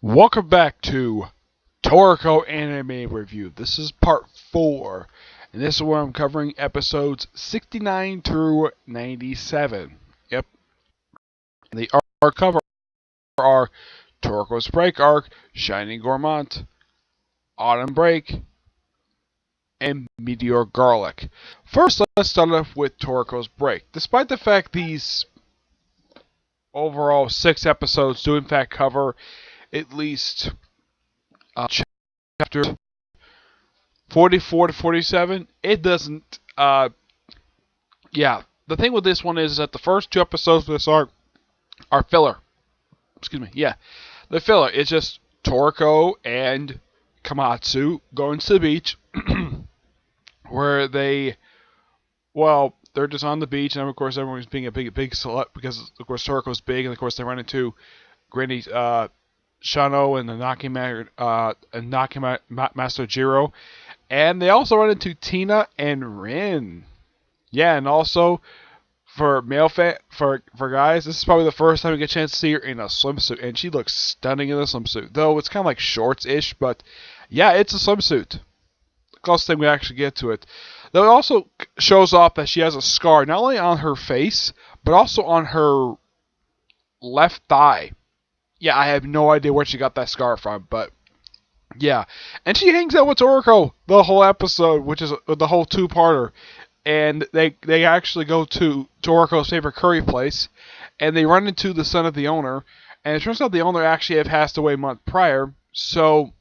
Welcome back to Toriko Anime Review. This is part 4, and this is where I'm covering episodes 69 through 97. Yep. And the arc cover are Toriko's Break Arc, Shining Gouramt, Autumn Break, and Meteor Garlic. First, let's start off with Toriko's Break. Despite the fact these overall 6 episodes do in fact cover at least chapter 44 to 47, it doesn't, yeah. The thing with this one is that the first 2 episodes of this arc are filler. Excuse me, yeah. They're filler. It's just Toriko and Komatsu going to the beach, where they're just on the beach, and of course everyone's being a big slut, because of course Toriko's big, and of course they run into Granny, Shano and the Nakima Master Jiro. And they also run into Tina and Rin. Yeah, and also for guys, this is probably the first time we get a chance to see her in a swimsuit, and she looks stunning in a swimsuit. Though it's kind of like shorts-ish, but yeah, it's a swimsuit. The closest thing we actually get to it. Though it also shows off that she has a scar not only on her face, but also on her left thigh. Yeah, I have no idea where she got that scar from, but yeah. And she hangs out with Toriko the whole episode, which is the whole 2-parter. And they actually go to Toriko's favorite curry place, and they run into the son of the owner. And it turns out the owner actually had passed away a month prior. So,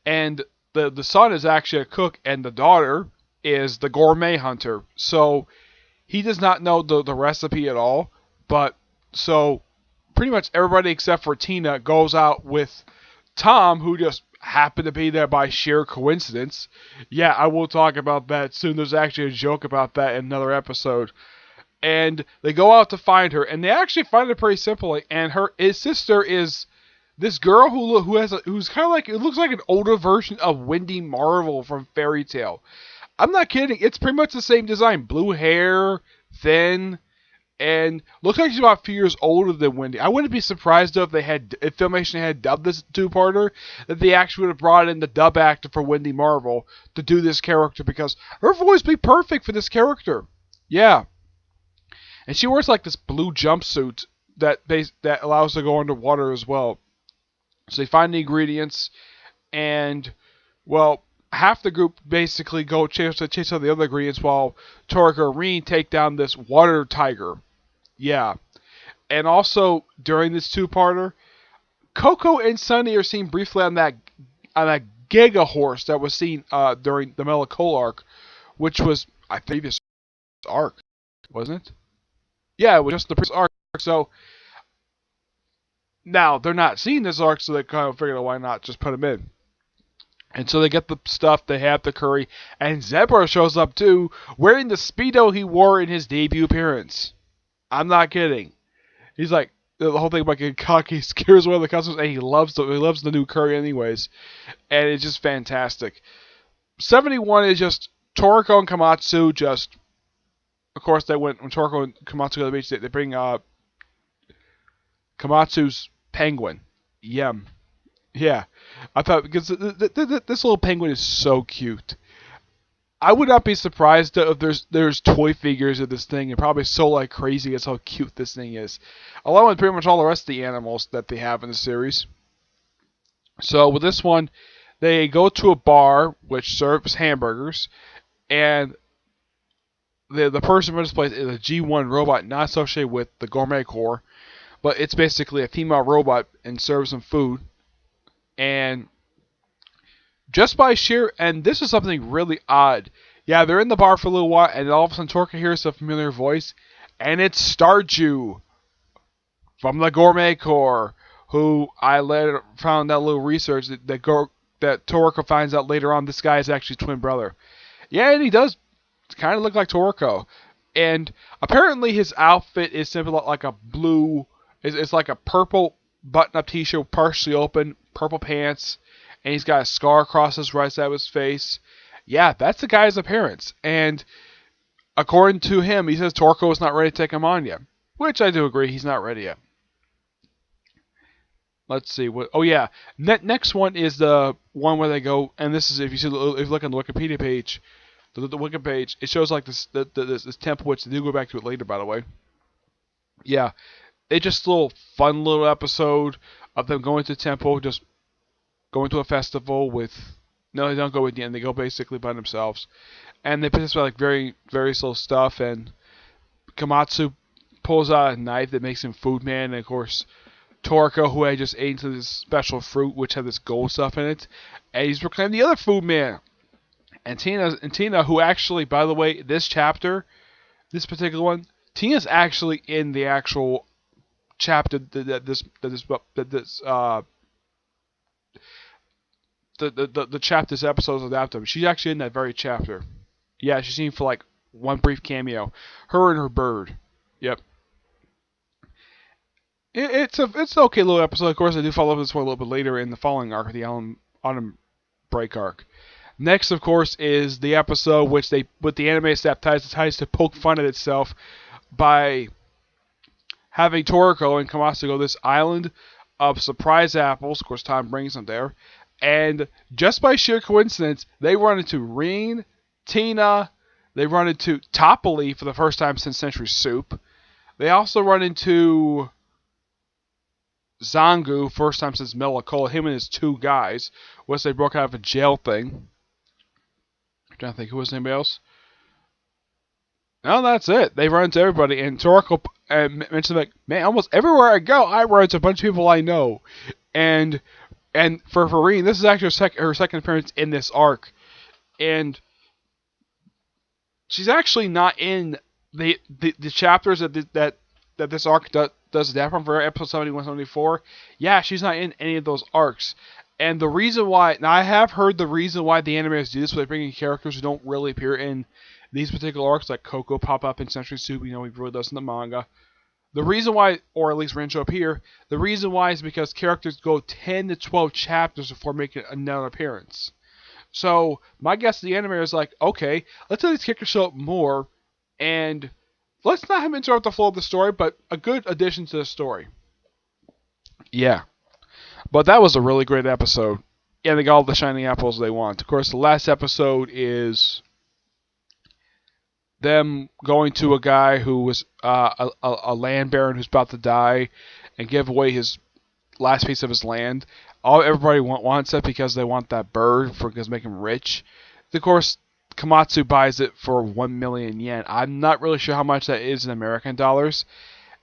and the son is actually a cook, and the daughter is the gourmet hunter. So, he does not know the recipe at all. But, so, pretty much everybody except for Tina goes out with Tom, who just happened to be there by sheer coincidence. Yeah, I will talk about that soon. There's actually a joke about that in another episode. And they go out to find her, and they actually find her pretty simply. And his sister is this girl who's kind of like, it looks like an older version of Wendy Marvel from Fairy Tail. I'm not kidding. It's pretty much the same design. Blue hair, thin, and looks like she's about a few years older than Wendy. I wouldn't be surprised though if Filmation had dubbed this 2-parter, that they actually would have brought in the dub actor for Wendy Marvel to do this character, because her voice would be perfect for this character. Yeah. And she wears like this blue jumpsuit that allows her to go underwater as well. So they find the ingredients, and well, half the group basically go chase out the other ingredients, while Toriko and Rin take down this water tiger. Yeah. And also, during this 2-parter, Coco and Sunny are seen briefly on that Giga horse that was seen during the Melancholy arc, which was, I think, this arc, wasn't it? Yeah, it was just the previous arc. So, now, they're not seeing this arc, so they kind of figured out why not just put them in. And so they get the stuff, they have the curry, and Zebra shows up too, wearing the Speedo he wore in his debut appearance. I'm not kidding. He's like, the whole thing about getting cocky scares one of the customers, and he loves the new curry anyways. And it's just fantastic. 71 is just Toriko and Komatsu just, of course, when Toriko and Komatsu go to the beach, they bring Komatsu's penguin. Yum. Yeah, I thought, because this little penguin is so cute. I would not be surprised if there's toy figures of this thing, and probably so like crazy as how cute this thing is, along with pretty much all the rest of the animals that they have in the series. So with this one, they go to a bar which serves hamburgers, and the person for this place is a G1 robot not associated with the Gourmet Corps, but it's basically a female robot and serves some food. And just by sheer, and this is something really odd. Yeah, they're in the bar for a little while, and all of a sudden Toriko hears a familiar voice, and it's Starju from the Gourmet Corps, who I later found out a little research that Toriko finds out later on this guy is actually twin brother. Yeah, and he does kind of look like Toriko. And apparently his outfit is simply like a blue, it's like a purple button-up t-shirt, partially open, purple pants, and he's got a scar across his right side of his face. Yeah, that's the guy's appearance. And according to him, he says Toriko is not ready to take him on yet. Which I do agree, he's not ready yet. Let's see what. Oh yeah, next one is the one where they go, and this is if you see if you look on the Wikipedia page, the Wiki page, it shows like this temple, which they do go back to it later, by the way. Yeah, it's just a little fun little episode of them going to the temple, just going to a festival with. No, they don't go with the end. They go basically by themselves, and they participate like very slow stuff. And Komatsu pulls out a knife that makes him Food Man, and of course Toriko, who had just ate into this special fruit which had this gold stuff in it, and he's proclaimed the other Food Man. And Tina, who actually, by the way, this chapter, this particular one, Tina's actually in the actual chapter that the chapter this episode is adapted. She's actually in that very chapter. Yeah, she's seen for like one brief cameo. Her and her bird. Yep. It's an okay little episode. Of course, I do follow up this one a little bit later in the following arc, the Autumn Break arc. Next, of course, is the episode with the anime staff tries to poke fun at itself by having Toriko and Komatsu go to this island of surprise apples. Of course, Tom brings them there. And just by sheer coincidence, they run into Rin, Tina, they run into Toppoli for the first time since Century Soup. They also run into Zangu, first time since Melacola, him and his two guys, once they broke out of a jail thing. I'm trying to think, who was anybody else? No, that's it. They run into everybody, and Toriko mentioned like, man, almost everywhere I go, I run into a bunch of people I know. And for Rin, this is actually her second appearance in this arc, and she's actually not in the chapters that this arc does that from for episode 71, 74. Yeah, she's not in any of those arcs. And the reason why, now I have heard the reason why the animators do this, where they bring in characters who don't really appear in these particular arcs, like Coco pop up in Century Soup, he really does in the manga. The reason why, or at least Rin show up here, the reason why is because characters go 10 to 12 chapters before making another appearance. So, my guess the animator is like, okay, let's let these characters show up more, and let's not have them interrupt the flow of the story, but a good addition to the story. Yeah. But that was a really great episode. Yeah, they got all the shiny apples they want. Of course, the last episode is them going to a guy who was a land baron who's about to die and give away his last piece of his land. Everybody wants it because they want that bird because make him rich. Of course, Komatsu buys it for 1 million yen. I'm not really sure how much that is in American dollars.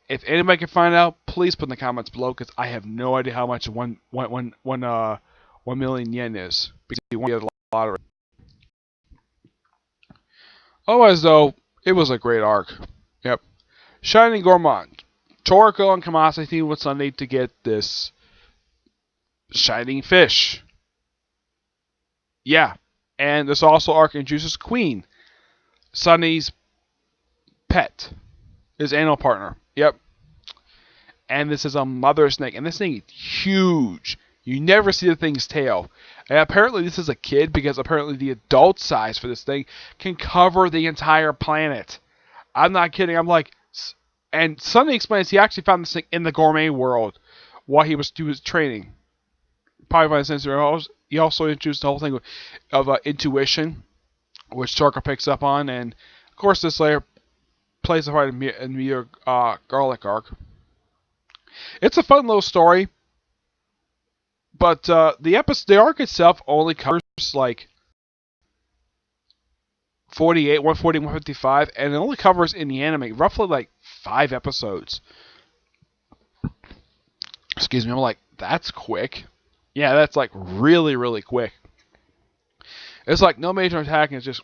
If anybody can find out, please put in the comments below, because I have no idea how much 1 million yen is. Because you want to get a lot of it. Otherwise, though, it was a great arc. Yep. Shining Gouramt. Toriko and Komatsu team with Sunday to get this shining fish. Yeah. And this also arc introduces Queen, Sunny's pet, his animal partner. Yep. And this is a mother snake, and this thing is huge. You never see the thing's tail. And apparently this is a kid, because apparently the adult size for this thing can cover the entire planet. I'm not kidding. I'm like, and Sunny explains he actually found this thing in the gourmet world while he was training. Probably by the sense he also introduced the whole thing of intuition, which Toriko picks up on, and of course this layer plays a part in Meteor Garlic arc. It's a fun little story, but the arc itself only covers like 48, 140, 155, and it only covers in the anime roughly like 5 episodes. Excuse me, I'm like, that's quick. Yeah, that's like really, really quick. It's like no major attacking, it's just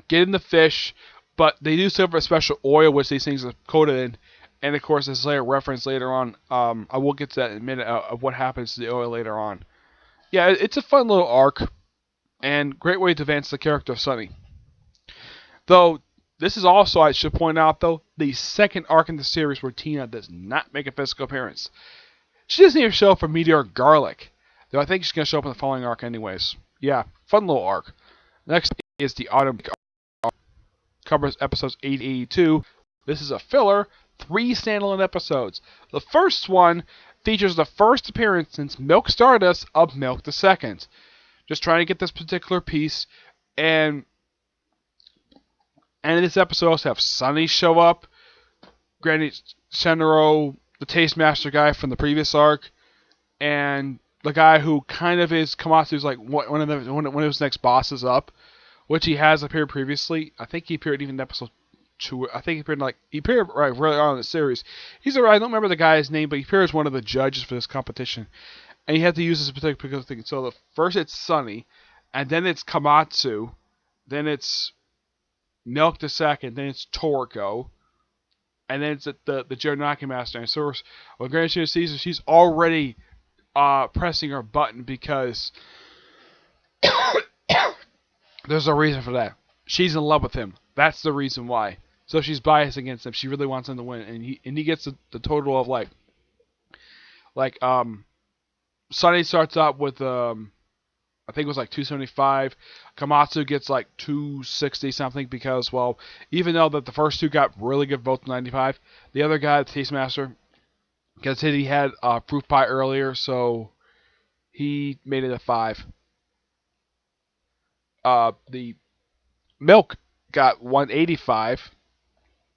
getting the fish, but they do serve a special oil which these things are coated in. And of course, as a reference later on, I will get to that in a minute of what happens to the oil later on. Yeah, it's a fun little arc, and great way to advance the character of Sunny. Though, this is also, I should point out though, the second arc in the series where Tina does not make a physical appearance. She doesn't even show up for Meteor Garlic, though I think she's going to show up in the following arc anyways. Yeah, fun little arc. Next is the Autumn arc. Covers episodes 8 to 82. This is a filler. 3 standalone episodes. The first one features the first appearance since Milk Stardust of Milk the Second. Just trying to get this particular piece, and in this episode also have Sunny show up, Granny Shenro, the Taste Master guy from the previous arc, and the guy who kind of is Komatsu's like one of his next bosses up, which he has appeared previously. I think he appeared even in episode 2. I think he appeared right really on in the series. I don't remember the guy's name, but he appears as one of the judges for this competition, and you have to use this particular thing. So the first it's Sunny, and then it's Komatsu, then it's Milk the Second, then it's Toriko, and then it's the Jironaki Master. And so when Granny Shenron sees her, she's already pressing her button because there's a reason for that. She's in love with him. That's the reason why. So she's biased against him. She really wants him to win, and he gets the total of like Sunny starts out with I think it was like 275. Komatsu gets like 260 something because, well, even though that the first two got really good votes 95, the other guy, the Taste Master, because he had fruit pie earlier, so he made it a 5. The Milk got 185.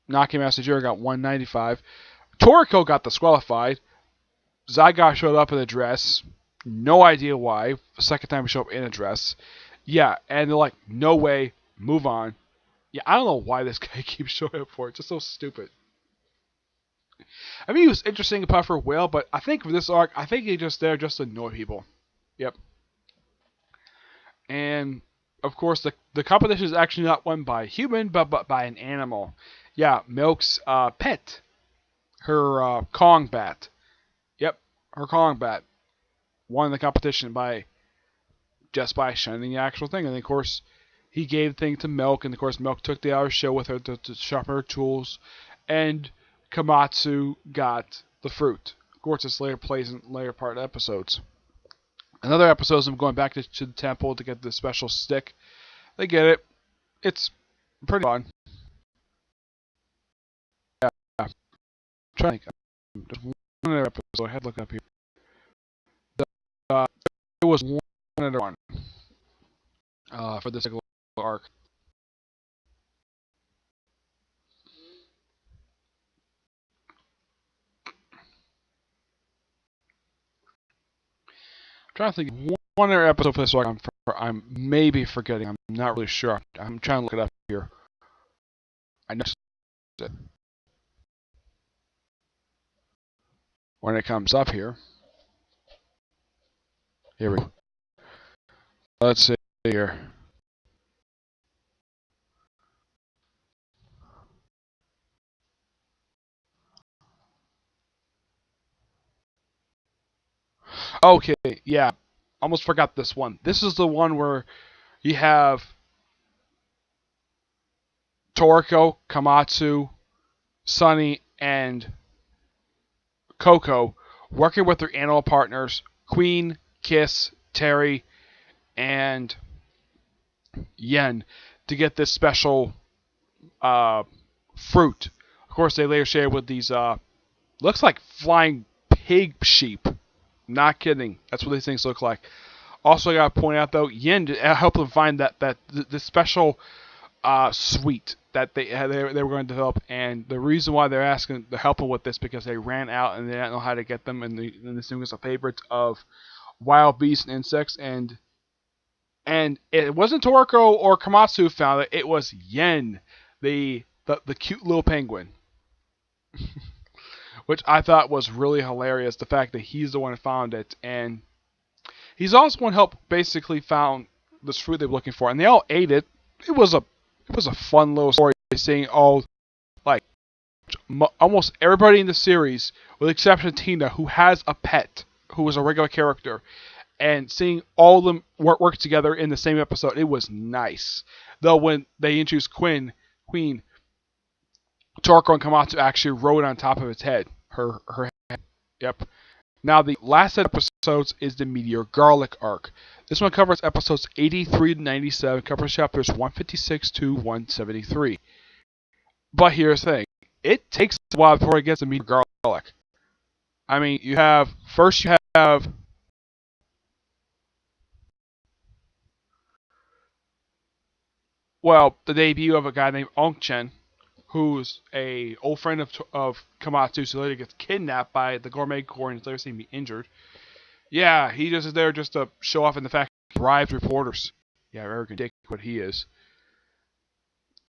Naki Master Jiro got 195. Toriko got disqualified. Zygoth showed up in a dress. No idea why. Second time we show up in a dress. Yeah, and they're like, no way, move on. Yeah, I don't know why this guy keeps showing up for it. It's just so stupid. I mean, he was interesting about for Whale, but I think for this arc, I think he's just there just to annoy people. Yep. And, of course, the competition is actually not won by a human, but by an animal. Yeah, Milk's pet. Her Kong bat. Yep, her Kong bat. Won the competition by shining the actual thing. And, of course, he gave the thing to Milk, and, of course, Milk took the outer show with her to sharpen her tools. And Komatsu got the fruit. Of course, this later plays in later part of episodes. Another episode, I'm going back to the temple to get the special stick. They get it. It's pretty fun. Yeah. I'm trying to think. Just one other episode. I had to look up here. There was one other one for this arc. I'm trying to think of one other episode for this arc I'm maybe forgetting. I'm not really sure. I'm trying to look it up here. I know it when it comes up here. Here we go. Let's see here. Okay, yeah. Almost forgot this one. This is the one where you have Toriko, Komatsu, Sunny, and Coco working with their animal partners, Queen, Kiss, Terry, and Yen, to get this special fruit. Of course, they later share with these, looks like flying pig sheep. Not kidding. That's what these things look like. Also, I gotta point out though, Yen helped them find the special sweet that they were going to develop, and the reason why they're asking to help them with this because they ran out and they didn't know how to get them, and this thing was a favorite of wild beasts and insects, and it wasn't Toriko or Komatsu who found it. It was Yen, the cute little penguin. Which I thought was really hilarious, the fact that he's the one who found it, and he's also one who helped basically found this fruit they were looking for, and they all ate it. It was a fun little story, seeing all, like, almost everybody in the series, with the exception of Tina, who has a pet, who is a regular character, and seeing all of them work together in the same episode, it was nice. Though when they introduced Queen, Toriko and Komatsu actually rode on top of its head. Her head. Yep. Now, the last set of episodes is the Meteor Garlic arc. This one covers episodes 83 to 97, covers chapters 156 to 173. But here's the thing. It takes a while before it gets to Meteor Garlic. I mean, you have well the debut of a guy named Ongchen, who's a old friend of Komatsu, so later gets kidnapped by the Gourmet Corps and is later seen to be injured. Yeah, he just is there just to show off in the fact he bribes reporters. Yeah, American Dick, what he is.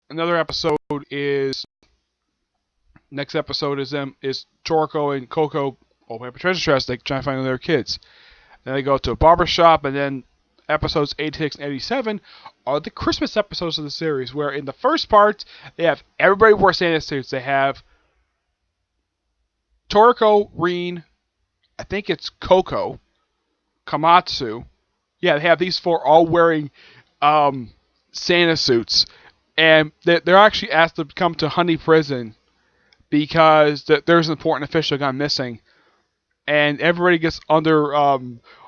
Another episode is next episode is them is Toriko and Coco open up a treasure chest. They try to find their kids. Then they go to a barber shop, and then episodes 86 and 87 are the Christmas episodes of the series, where in the first part they have everybody wear Santa suits. They have Toriko, Rin, I think it's Coco, Komatsu. Yeah, they have these four all wearing Santa suits, and they're actually asked to come to Honey Prison because there's an important official gone missing, and everybody gets under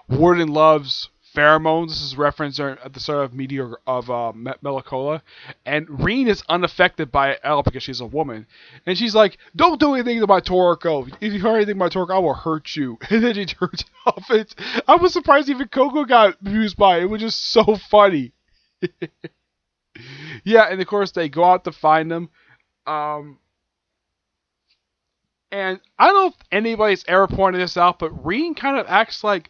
Warden Love's pheromones. This is referenced at the start of Meteor of Melicola, and Rin is unaffected by it at all because she's a woman, and she's like, "Don't do anything to my Toriko. If you heard anything about Toriko, I will hurt you." And then she turns off. I was surprised even Coco got amused by it. It was just so funny. Yeah, and of course they go out to find them. And I don't know if anybody's ever pointed this out, but Rin kind of acts like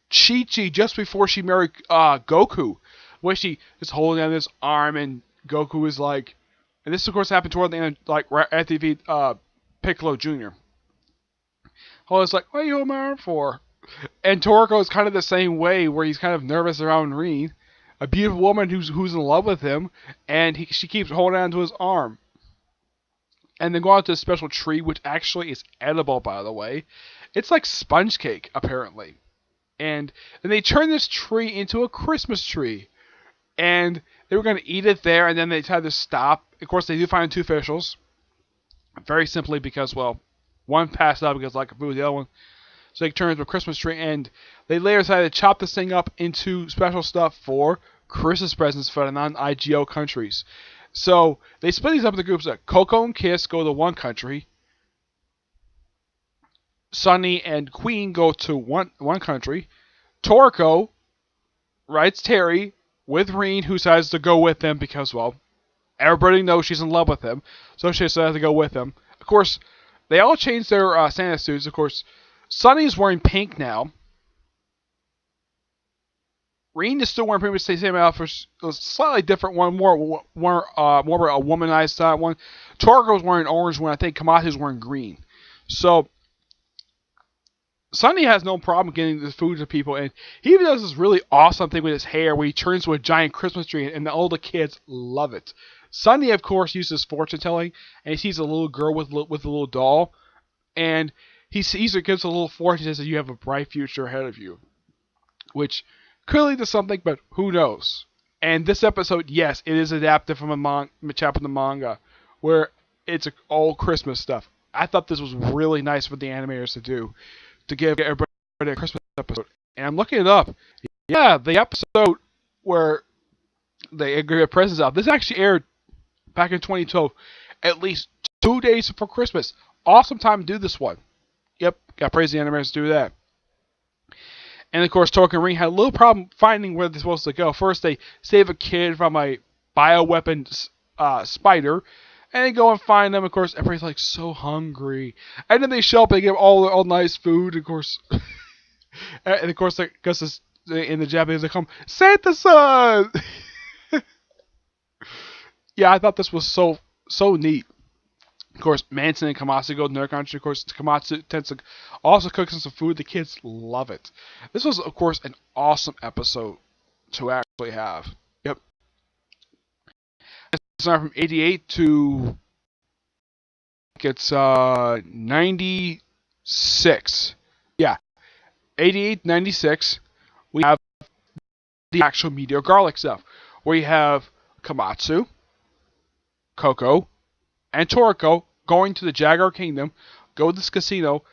Chi-Chi just before she married Goku, where she is holding on his arm, and Goku is like, and this of course happened toward the end, like right after he beat Piccolo Jr. It's like, what are you holding my arm for? And Toriko is kind of the same way, where he's kind of nervous around Rin, a beautiful woman who's in love with him, and she keeps holding on to his arm. And then go out to a special tree, which actually is edible, by the way. It's like sponge cake, apparently. And then they turn this tree into a Christmas tree. And they were going to eat it there, and then they had to stop. Of course, they do find two officials. Very simply because, well, one passed out because like a food, the other one. So they turn it into a Christmas tree, and they later decided to chop this thing up into special stuff for Christmas presents for the non-IGO countries. So they split these up into groups. Like Coco and Kiss go to one country. Sunny and Queen go to one country. Toriko writes Terry with Rin, who decides to go with them because, well, everybody knows she's in love with him. So she decides to go with him. Of course, they all change their Santa suits. Of course, Sunny's wearing pink now. Rin is still wearing pretty much the same outfit, a slightly different one, more a womanized style one. Toriko's wearing orange one. I think Komatsu's wearing green. So Sunny has no problem getting the food to people, and he even does this really awesome thing with his hair where he turns to a giant Christmas tree, and all the kids love it. Sunny, of course, uses fortune telling, and he sees a little girl with a little doll, and he sees her, gives a little fortune, and says, "You have a bright future ahead of you," which clearly does something, but who knows? And this episode, yes, it is adapted from a chapter in the manga, where it's all Christmas stuff. I thought this was really nice for the animators to do, to give everybody a Christmas episode. And I'm looking it up. Yeah, the episode where they give presents out, this actually aired back in 2012, at least 2 days before Christmas. Awesome time to do this one. Yep, got praise the animators to do that. And of course, Toriko and Rin had a little problem finding where they're supposed to go. First, they save a kid from a bioweapon spider, and they go and find them. Of course, everybody's like so hungry, and then they show up and they give all nice food. Of course, and of course, because in the Japanese they call him Santa-san. Yeah, I thought this was so neat. Of course, Manson and Komatsu go to their country. Of course, Komatsu tends to also cook some food. The kids love it. This was, of course, an awesome episode to actually have. Yep. It's not from 88 to it's 96. Yeah, 88, 96. We have the actual Meteor Garlic stuff. We have Komatsu, Coco, and Toriko going to the Jaguar Kingdom, go to this casino,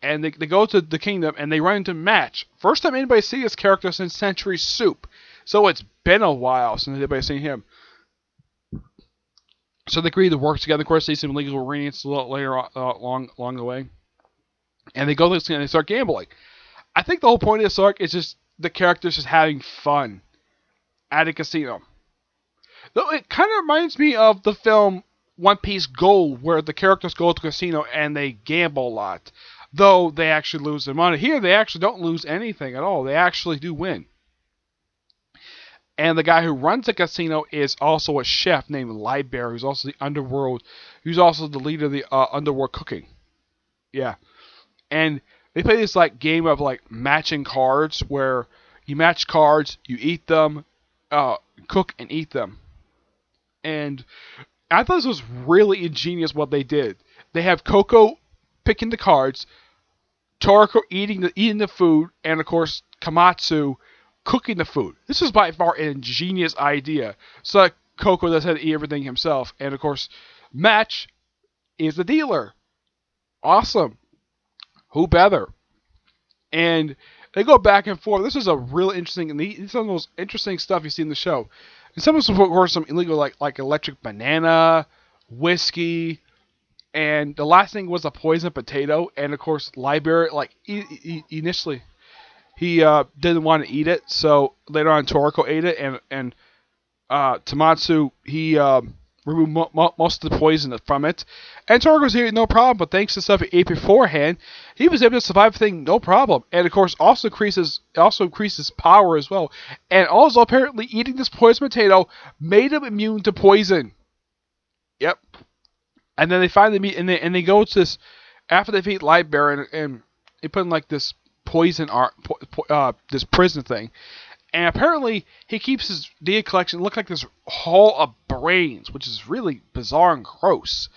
and they go to the kingdom, and they run into Match. First time anybody's seen this character since Century Soup. So it's been a while since anybody's seen him. So they agree to work together. Of course, they see some legal arrangements a little later along the way. And they go to this and they start gambling. I think the whole point of this arc is just the characters just having fun at a casino. Though it kind of reminds me of the film One Piece Gold, where the characters go to the casino and they gamble a lot. Though they actually lose their money. Here, they actually don't lose anything at all. They actually do win. And the guy who runs the casino is also a chef named Libear, who's also the underworld, who's also the leader of the underworld cooking. Yeah. And they play this like game of like matching cards, where you match cards, you eat them, cook and eat them. And I thought this was really ingenious what they did. They have Coco picking the cards, Toriko eating the food, and of course Komatsu cooking the food. This was by far an ingenious idea. So that Coco doesn't have to eat everything himself. And of course, Match is the dealer. Awesome. Who better? And they go back and forth. This is a really interesting, and some of the most interesting stuff you see in the show. And some of them were some illegal, like electric banana, whiskey, and the last thing was a poison potato. And of course, Libear, like initially, he didn't want to eat it, so later on Toriko ate it, and Tomatsu, he removed most of the poison from it. And Toriko was here no problem, but thanks to stuff he ate beforehand, he was able to survive the thing no problem. And of course, also increases power as well. And also, apparently, eating this poison potato made him immune to poison. Yep. And then they finally meet, and they go to this, after they defeat Libear, and they put in like this poison this prison thing. And apparently, he keeps his data collection look like this haul of brains, which is really bizarre and gross.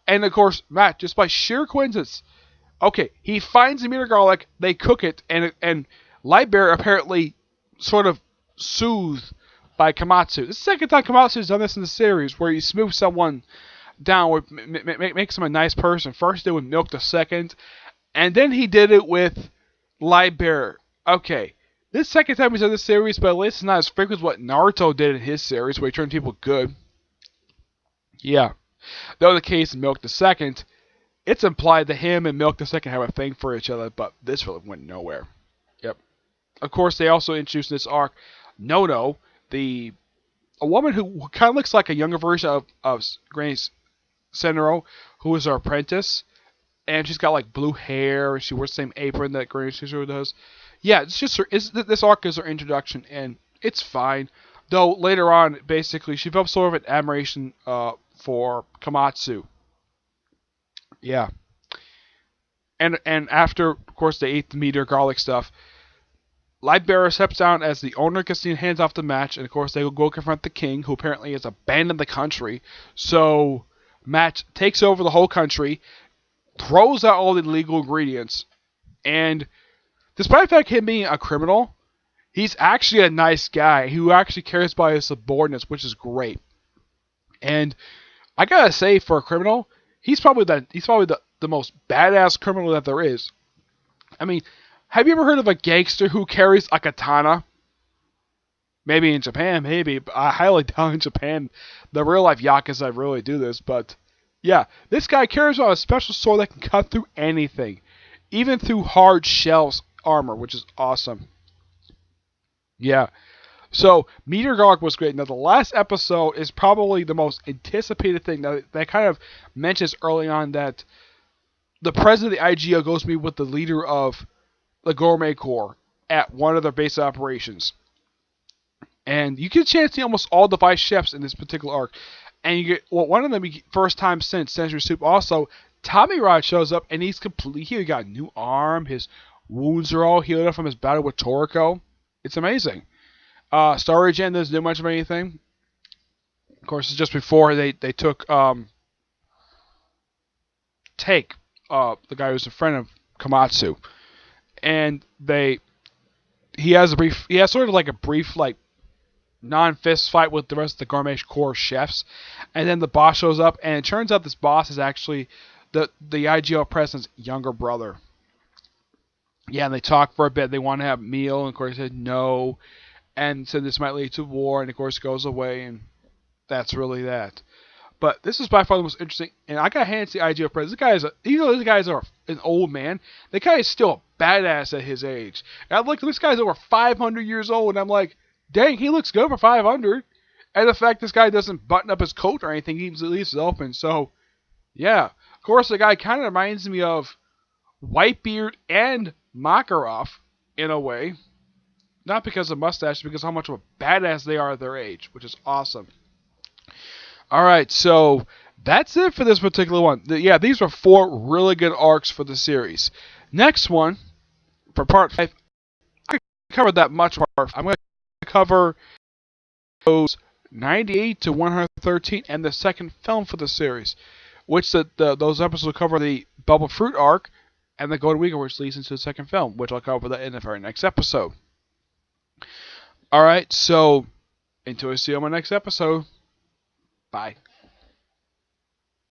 And of course, Matt, just by sheer coincidence, okay, he finds the meteor garlic, they cook it, and Libear apparently sort of soothed by Komatsu. This is the second time Komatsu has done this in the series, where he smooths someone down, or makes him a nice person. First, he did it with Milk the second, and then he did it with Libear. Okay. This second time he's done this series, but at least it's not as frequent as what Naruto did in his series, where he turned people good. Yeah. Though the case in Milk the Second, it's implied that him and Milk the Second have a thing for each other, but this really went nowhere. Yep. Of course, they also introduced in this arc Nono, a woman who kind of looks like a younger version of Granny Senro, who is her apprentice. And she's got like blue hair, and she wears the same apron that Granny Senro does. Yeah, it's just this arc is her introduction, and it's fine. Though later on, basically, she develops sort of an admiration for Komatsu. Yeah. And after, of course, they ate the meteor garlic stuff, Libear steps down as the owner of the casino, hands off the match, and of course they will go confront the king, who apparently has abandoned the country. So Match takes over the whole country, throws out all the illegal ingredients, and despite the fact of him being a criminal, he's actually a nice guy who actually cares about his subordinates, which is great. And I gotta say, for a criminal, he's probably the most badass criminal that there is. I mean, have you ever heard of a gangster who carries a katana? Maybe in Japan, maybe, but I highly doubt in Japan the real life yakuza really do this. But yeah, this guy carries on a special sword that can cut through anything, even through hard shells armor, which is awesome. Yeah. So, Meteor Garlic was great. Now, the last episode is probably the most anticipated thing that kind of mentions early on that the president of the IGO goes to meet with the leader of the Gourmet Corps at one of their base operations. And you get a chance to see almost all the vice chefs in this particular arc. And you get, well, one of them, first time since Century Soup, also, Tommy Rod shows up, and he's completely healed. He got a new arm, his wounds are all healed up from his battle with Toriko. It's amazing. Story Gen doesn't do much of anything. Of course, it's just before they took Take, the guy who's a friend of Komatsu, and he has sort of like a brief like non-fist fight with the rest of the Gourmet Corps chefs, and then the boss shows up, and it turns out this boss is actually the IGO president's younger brother. Yeah, and they talk for a bit. They want to have a meal, and of course he said no, and said this might lead to war, and of course it goes away, and that's really that. But this is by far the most interesting, and I got hands to the IGO president. These guys are an old man. The guy is still a badass at his age. And I'm like, this guy's over 500 years old, and I'm like, dang, he looks good for 500. And the fact this guy doesn't button up his coat or anything, he leaves it open. So, yeah. Of course, the guy kind of reminds me of Whitebeard and Makarov in a way. Not because of mustache, because of how much of a badass they are at their age, which is awesome. Alright, so that's it for this particular one. Yeah, these were 4 really good arcs for the series. Next one, for part 5, I covered that much more. I'm going to cover those 98 to 113 and the second film for the series, which those episodes will cover the Bubble Fruit arc and the Golden Weaver, which leads into the second film, which I'll cover that in the very next episode. Alright, so until I see you on my next episode, bye.